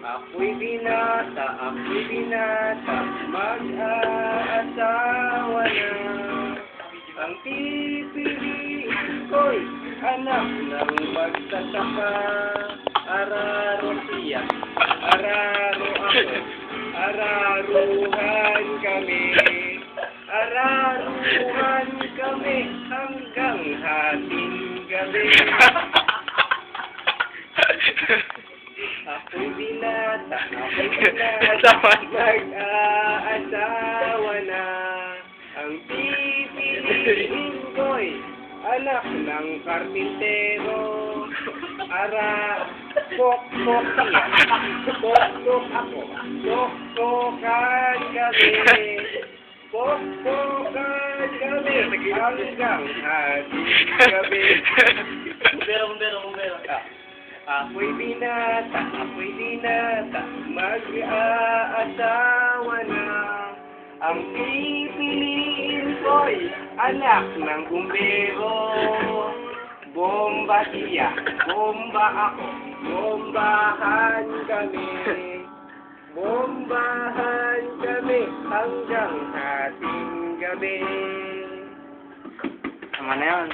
Ako'y binata, mag-aasawa na. Ang pipiliin ko'y anak ng magsasaka. Araro siya, araro ako, araruhan kami. Araruhan kami hanggang hating gabi. Ako'y binata, mag-aasawa na. Ang pipiliin ko'y anak ng karpintero. Pok-pok siya, pok-pok ako, pok-pokan kami. Pok-pokan kami hanggang hating gabi. Bumbero. Ako'y binata, mag-aasawa na. Ang pipiliin ko'y anak ng bumbero. Bomba siya, bomba ako, bombahan kami. Bombahan kami hanggang hating gabi. Tama na yun.